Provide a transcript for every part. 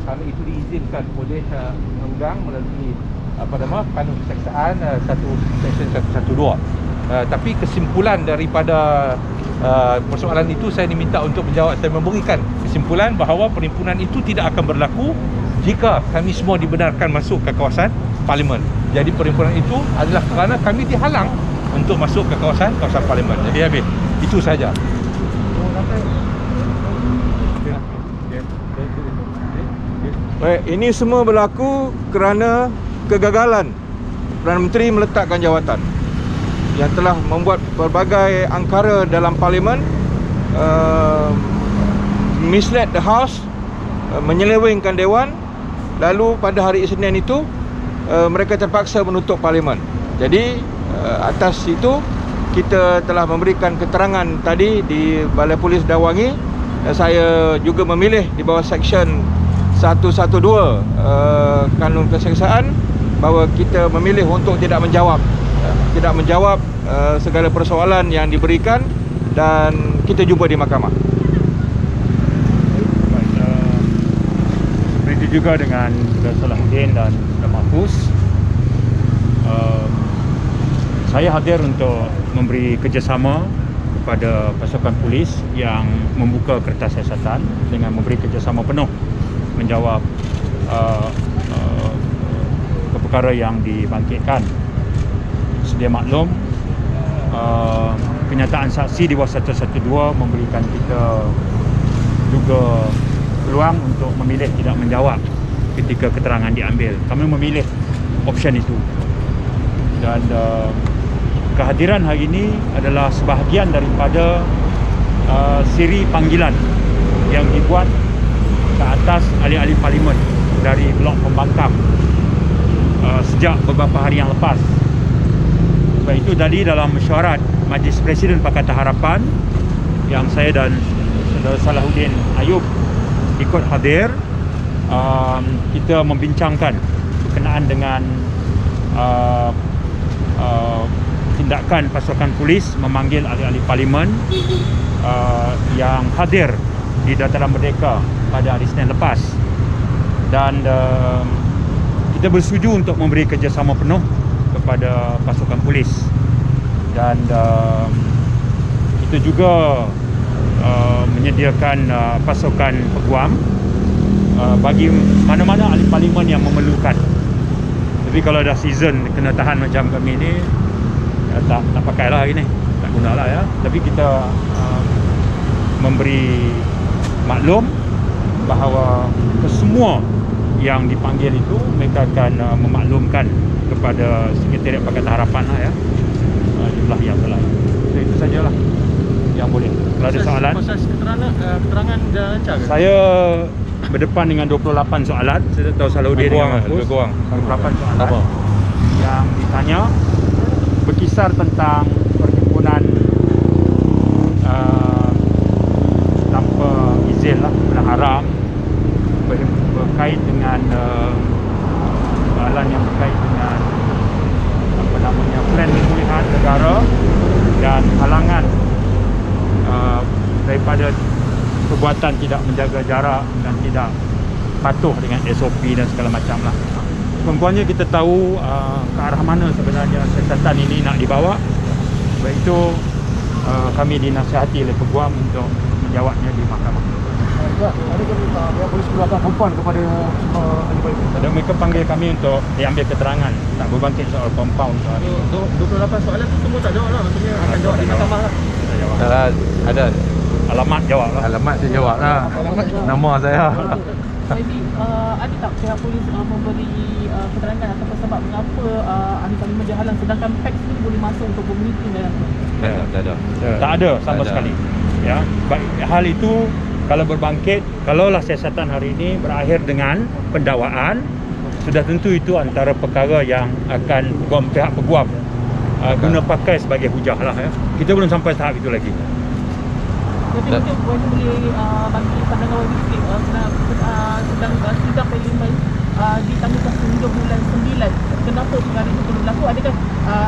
kerana itu diizinkan oleh undang-undang melalui kanun keseksaan Seksyen 112. Tapi kesimpulan daripada persoalan itu saya diminta untuk menjawab. Saya memberikan kesimpulan bahawa perhimpunan itu tidak akan berlaku jika kami semua dibenarkan masuk ke kawasan Parlimen. Jadi perhimpunan itu adalah kerana kami dihalang untuk masuk ke kawasan Parlimen. Jadi habis. Itu saja. Baik, ini semua berlaku kerana kegagalan Perdana Menteri meletakkan jawatan yang telah membuat pelbagai angkara dalam Parlimen, mislead the House, menyelewengkan Dewan. Lalu pada hari Isnin itu mereka terpaksa menutup Parlimen. Jadi atas itu kita telah memberikan keterangan tadi di Balai Polis Dawangi. Saya juga memilih di bawah Seksyen 112 Kanun Keseksaan bahawa kita memilih untuk tidak menjawab segala persoalan yang diberikan, dan kita jumpa di mahkamah. Begitu juga dengan Salahuddin dan Mahfuz. Saya hadir untuk memberi kerjasama kepada pasukan polis yang membuka kertas siasatan dengan memberi kerjasama penuh menjawab perkara yang dibangkitkan. Sedia maklum, kenyataan saksi di bawah 112 memberikan kita juga peluang untuk memilih tidak menjawab ketika keterangan diambil. Kami memilih option itu, dan kehadiran hari ini adalah sebahagian daripada siri panggilan yang dibuat ke atas ahli-ahli Parlimen dari blok pembangkang sejak beberapa hari yang lepas. Sebab itu tadi dalam mesyuarat Majlis Presiden Pakatan Harapan yang saya dan Saudara Salahuddin Ayub ikut hadir, kita membincangkan berkenaan dengan tindakan pasukan polis memanggil ahli-ahli Parlimen yang hadir di Dataran Merdeka pada hari Isnin lepas, dan kita bersetuju untuk memberi kerjasama penuh kepada pasukan polis, dan kita juga menyediakan pasukan peguam bagi mana-mana ahli Parlimen yang memerlukan. Tapi kalau dah season kena tahan macam kami ni, tak pakailah hari ni, tak gunalah ya. Tapi kita memberi maklum bahawa kesemua yang dipanggil itu mereka akan memaklumkan kepada Sekretariat Pakatan Harapan lah ya, jumlah yang berlaku. So, itu sajalah yang boleh. Kalau ada soalan, proses keterangan dah lancar ke? saya berdepan dengan 28 soalan. Saya tak tahu Salahuddin dengan Mahfuz. 28 soalan yang ditanya berkisar tentang perhimpunan tanpa izin lah, benda haram, berkait dengan soalan yang berkait dengan plan pemulihan negara dan halangan daripada perbuatan tidak menjaga jarak dan tidak patuh dengan SOP dan segala macam lah. Sekurang-kurangnya kita tahu ke arah mana sebenarnya siasatan ini nak dibawa. Sebab itu kami dinasihati oleh peguam untuk menjawabnya di mahkamah. Adakah pihak polis perlu akan kompan kepada semua ahli Parlimen? Dan mereka panggil kami untuk diambil keterangan, tak berbangkit soal compound soal ini. 28 soalan tu semua tak jawab lah, maksudnya akan jawab di mahkamah lah. Ada Alamat jawab lah. alamat saya jawab lah. Nama saya. Jadi ada tak pihak polis memberi keterangan ataupun sebab mengapa ahli Parlimen dihalang, sedangkan PAX ni boleh masuk untuk bermeeting dalam tu? Tak ada. Tak ada sama Tak ada. sekali. Ya, hal itu kalau berbangkit, kalaulah siasatan hari ini berakhir dengan pendakwaan, sudah tentu itu antara perkara yang akan pihak peguam guna pakai sebagai hujah lah ya. Kita belum sampai tahap itu lagi. Jadi mungkin boleh bagi pandangan awak sikit sedang sidang Parlimen ditangguhkan hingga bulan 9. Kenapa perkara itu belum berlaku? Adakah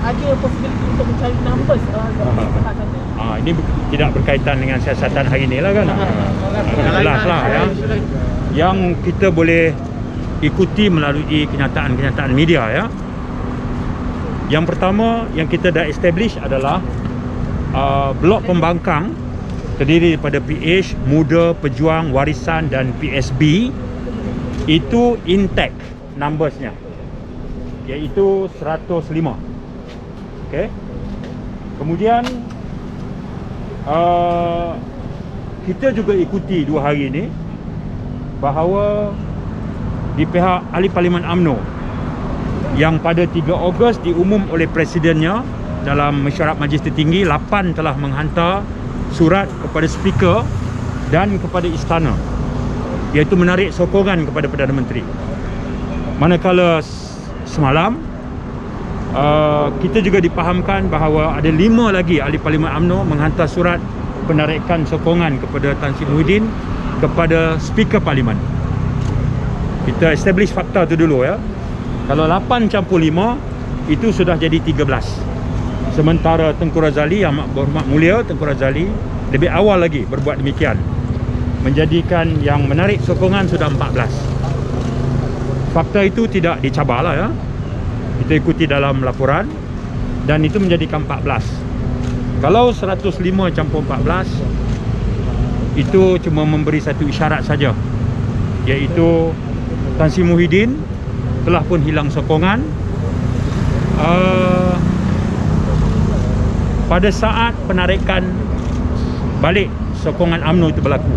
ada possibility untuk mencari numbers seperti pihak kata? Ini tidak berkaitan dengan siasatan hari ini lah kan. Jelas lah ya. yang kita boleh ikuti melalui kenyataan-kenyataan media ya. Yang pertama yang kita dah establish adalah blok pembangkang terdiri daripada PH, Muda, Pejuang, Warisan dan PSB itu intact numbersnya, iaitu 105. Okey. Kemudian kita juga ikuti 2 hari ini bahawa di pihak Ahli Parlimen UMNO yang pada 3 Ogos diumum oleh Presidennya dalam mesyuarat Majlis Tertinggi, 8 telah menghantar surat kepada Speaker dan kepada Istana, iaitu menarik sokongan kepada Perdana Menteri. Manakala semalam kita juga dipahamkan bahawa ada 5 lagi Ahli Parlimen UMNO menghantar surat penarikan sokongan kepada Tan Sri Muhyiddin kepada Speaker Parlimen. Kita establish fakta tu dulu ya. Kalau 8 campur 5 itu sudah jadi 13. Sementara Tengku Razali, yang berhormat mulia Tengku Razali, lebih awal lagi berbuat demikian, menjadikan yang menarik sokongan sudah 14. Fakta itu tidak dicabarlah ya. Kita ikuti dalam laporan dan itu menjadikan 14. Kalau 105 campur 14 itu cuma memberi satu isyarat saja, iaitu Tan Sri Muhyiddin telah pun hilang sokongan pada saat penarikan balik sokongan UMNO itu berlaku.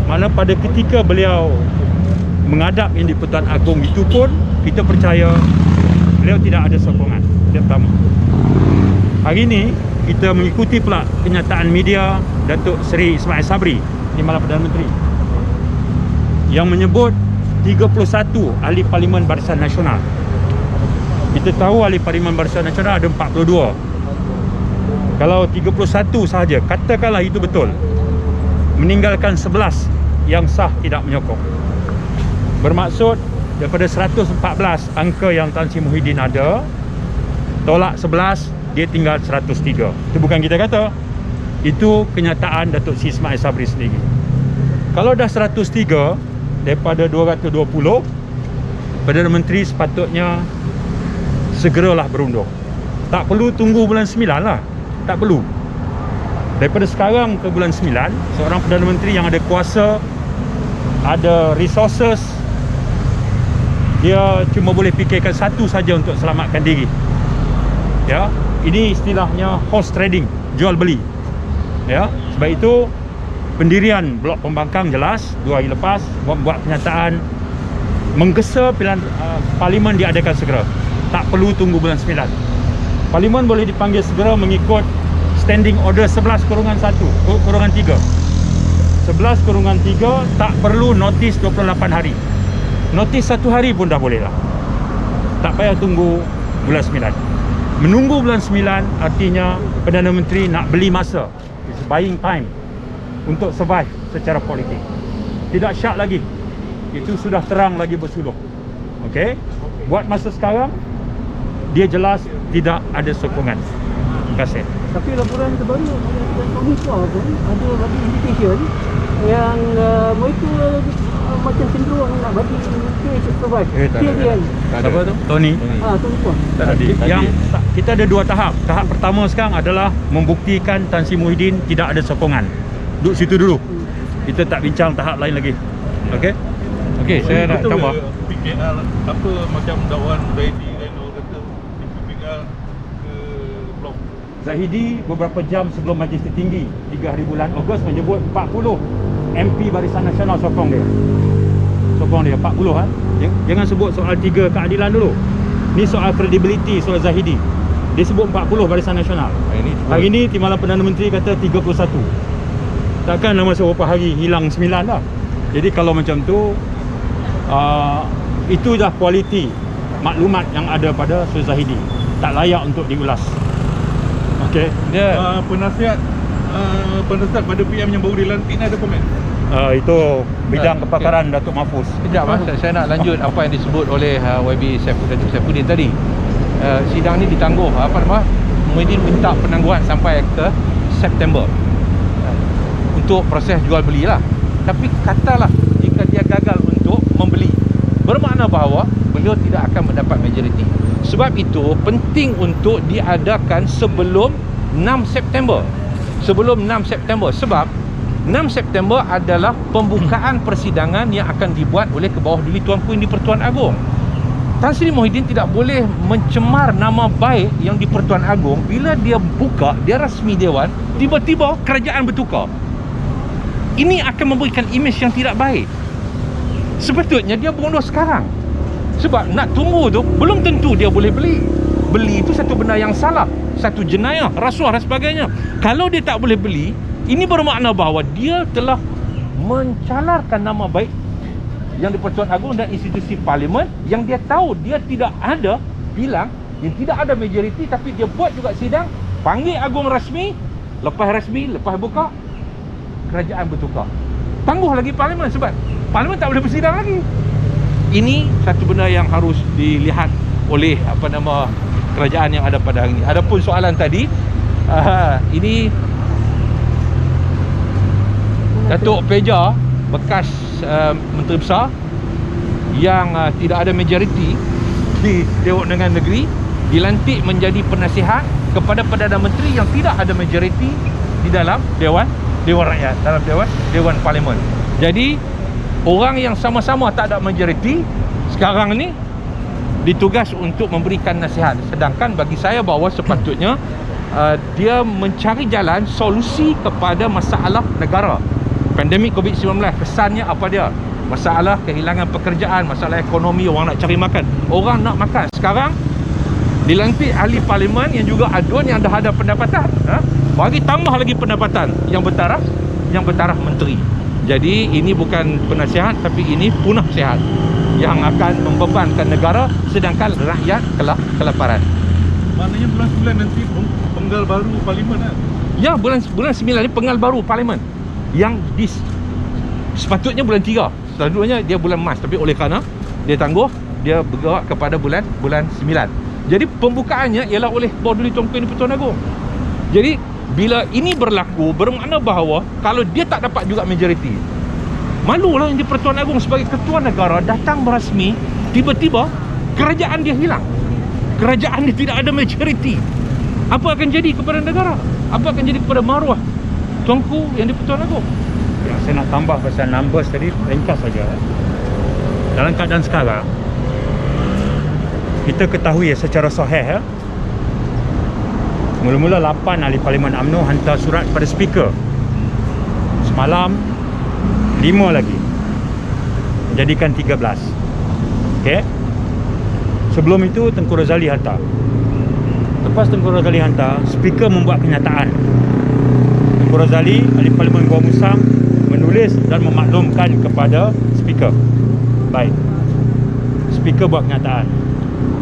Mana pada ketika beliau menghadap Yang di-Pertuan Agong itu pun kita percaya beliau tidak ada sokongan. Yang pertama. Hari ini kita mengikuti pula kenyataan media Datuk Seri Ismail Sabri, Timbalan Perdana Menteri, yang menyebut 31 Ahli Parlimen Barisan Nasional. Kita tahu Ahli Parlimen Barisan Nasional ada 42. Kalau 31 sahaja, katakanlah itu betul, meninggalkan 11 yang sah tidak menyokong. Bermaksud daripada 114 angka yang Tan Sri Muhyiddin ada, tolak 11, dia tinggal 103. Itu bukan kita kata, itu kenyataan Datuk Seri Ismail Sabri sendiri. Kalau dah 103 daripada 220, Perdana Menteri sepatutnya segeralah berundur. Tak perlu tunggu bulan 9 lah. Tak perlu. Daripada sekarang ke bulan 9, seorang Perdana Menteri yang ada kuasa, ada resources, dia cuma boleh fikirkan satu saja untuk selamatkan diri. Ya, ini istilahnya horse trading, jual beli. Ya, sebab itu pendirian blok pembangkang jelas 2 hari lepas membuat kenyataan menggesa pilihan Parlimen diadakan segera. Tak perlu tunggu bulan 9. Parlimen boleh dipanggil segera mengikut Standing Order 11/1/3. 11/3 tak perlu notis 28 hari. Notis 1 hari pun dah boleh lah. Tak payah tunggu bulan 9. Menunggu bulan 9 artinya Perdana Menteri nak beli masa. It's buying time untuk survive secara politik. Tidak syak lagi. Itu sudah terang lagi bersuluh. Okey? Buat masa sekarang dia jelas tidak ada sokongan. Terima kasih. Tapi laporan terbaru Tommy Kuah tu ada bagi indication yang mereka macam cenderung nak bagi kes survive. Siapa tu? Tony. Tommy Kuah. Yang kita ada 2 tahap. Tahap pertama sekarang adalah membuktikan Tan Sri Muhyiddin tidak ada sokongan. Duduk situ dulu. Kita tak bincang tahap lain lagi. Okey? Okey, saya nak tambah. PKR apa macam dakwaan Zahidi dan orang kata PKR ke blok. Zahidi beberapa jam sebelum Majlis Tertinggi 3 hari bulan Ogos menyebut 40 MP Barisan Nasional sokong dia. Sokong dia 40 kan. Jangan sebut soal 3 keadilan dulu. Ni soal credibility soal Zahidi. Dia sebut 40 Barisan Nasional. Hari ni Timbalan Perdana Menteri kata 31. Takkan dalam masa beberapa hari hilang 9 dah. Jadi kalau macam tu itu dah kualiti maklumat yang ada pada Sur Zahidi. Tak layak untuk diulas. Okey. Dia penasihat pada PM yang baru dilantik ni ada komen. Itu bidang kepakaran Datuk Mahfuz. Sekejap mas, saya nak lanjut apa yang disebut oleh YB Datuk Saifuddin tadi. Sidang ni ditangguh, Muhyiddin minta penangguhan sampai ke September untuk proses jual beli lah. Tapi katalah jika dia gagal bermakna bahawa beliau tidak akan mendapat majoriti. Sebab itu penting untuk diadakan sebelum 6 September. Sebelum 6 September. Sebab 6 September adalah pembukaan persidangan yang akan dibuat oleh ke bawah duli Tuanku Yang di-Pertuan Agong. Tan Sri Muhyiddin tidak boleh mencemar nama baik yang di-Pertuan Agong. Bila dia buka, dia rasmi dewan, tiba-tiba kerajaan bertukar. Ini akan memberikan imej yang tidak baik. Sepatutnya dia bunuh sekarang. Sebab nak tunggu tu belum tentu dia boleh beli. Beli itu satu benda yang salah, satu jenayah, rasuah dan sebagainya. Kalau dia tak boleh beli, ini bermakna bahawa dia telah mencalarkan nama baik yang di-Pertuan Agong dan institusi parlimen yang dia tahu dia tidak ada bilang, yang tidak ada majoriti, tapi dia buat juga sidang, panggil Agong rasmi, lepas buka, kerajaan bertukar. Tangguh lagi parlimen sebab parlimen tak boleh bersidang lagi. Ini satu benda yang harus dilihat oleh kerajaan yang ada pada hari ini. Adapun soalan tadi, ini Datuk Peja, bekas Menteri Besar yang tidak ada majoriti di Dewan Undangan Negeri, dilantik menjadi penasihat kepada Perdana Menteri yang tidak ada majoriti di dalam Dewan Rakyat, dalam Dewan Parlimen. Jadi orang yang sama-sama tak ada majoriti sekarang ni ditugas untuk memberikan nasihat. Sedangkan bagi saya bahawa sepatutnya dia mencari jalan solusi kepada masalah negara. Pandemik COVID-19, kesannya apa dia? Masalah kehilangan pekerjaan, masalah ekonomi, orang nak cari makan, orang nak makan. Sekarang dilantik ahli parlimen yang juga adun, yang dah ada pendapatan, bagi tambah lagi pendapatan yang bertaraf menteri. Jadi ini bukan penasihat, tapi ini punah sihat yang akan membebankan negara, sedangkan rakyat kelaparan. Maknanya bulan 9 nanti penggal baru parlimen kan? Ya, bulan 9 ni penggal baru parlimen. Yang sepatutnya bulan 3. Selalunya dia bulan Mac, tapi oleh kerana dia tangguh, dia bergerak kepada bulan 9. Jadi pembukaannya ialah oleh bawah duli Tuanku Yang di-Pertuan Agong. Jadi bila ini berlaku, bermakna bahawa kalau dia tak dapat juga majoriti, malulah Yang di-Pertuan Agong sebagai ketua negara datang berasmi, tiba-tiba kerajaan dia hilang. Kerajaan dia tidak ada majoriti. Apa akan jadi kepada negara? Apa akan jadi kepada maruah Tuanku Yang di-Pertuan Agong? Yang saya nak tambah pasal numbers tadi, ringkas saja. Dalam keadaan sekarang, kita ketahui secara sahih, mula-mula 8 ahli parlimen UMNO hantar surat pada speaker. Semalam 5 lagi, menjadikan 13. Okey. Sebelum itu Tengku Razali hantar. Lepas Tengku Razali hantar, speaker membuat kenyataan. Tengku Razali, ahli parlimen Gua Musang, menulis dan memaklumkan kepada speaker. Baik, speaker buat kenyataan.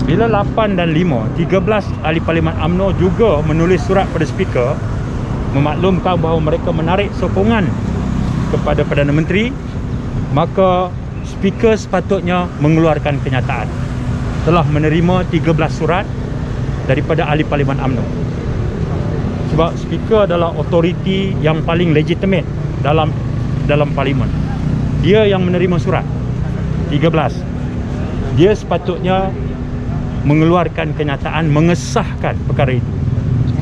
Bila 8 dan 5, 13 ahli parlimen UMNO juga menulis surat pada speaker memaklumkan bahawa mereka menarik sokongan kepada Perdana Menteri, maka speaker sepatutnya mengeluarkan kenyataan telah menerima 13 surat daripada ahli parlimen UMNO. Sebab speaker adalah autoriti yang paling legitimate dalam parlimen. Dia yang menerima surat 13. Dia sepatutnya mengeluarkan kenyataan, mengesahkan perkara itu.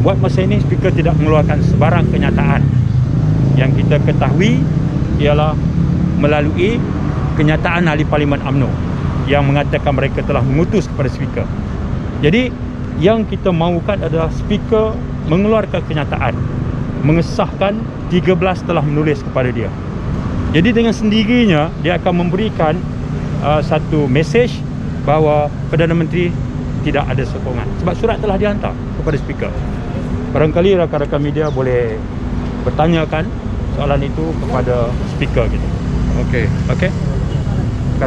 Buat masa ini speaker tidak mengeluarkan sebarang kenyataan. Yang kita ketahui ialah melalui kenyataan ahli parlimen UMNO yang mengatakan mereka telah mengutus kepada speaker. Jadi yang kita mahukan adalah speaker mengeluarkan kenyataan, mengesahkan 13 telah menulis kepada dia. Jadi dengan sendirinya dia akan memberikan satu mesej bahawa Perdana Menteri tidak ada sokongan, sebab surat telah dihantar kepada speaker. Barangkali rakan-rakan media boleh bertanyakan soalan itu kepada speaker kita. Okey. Okey.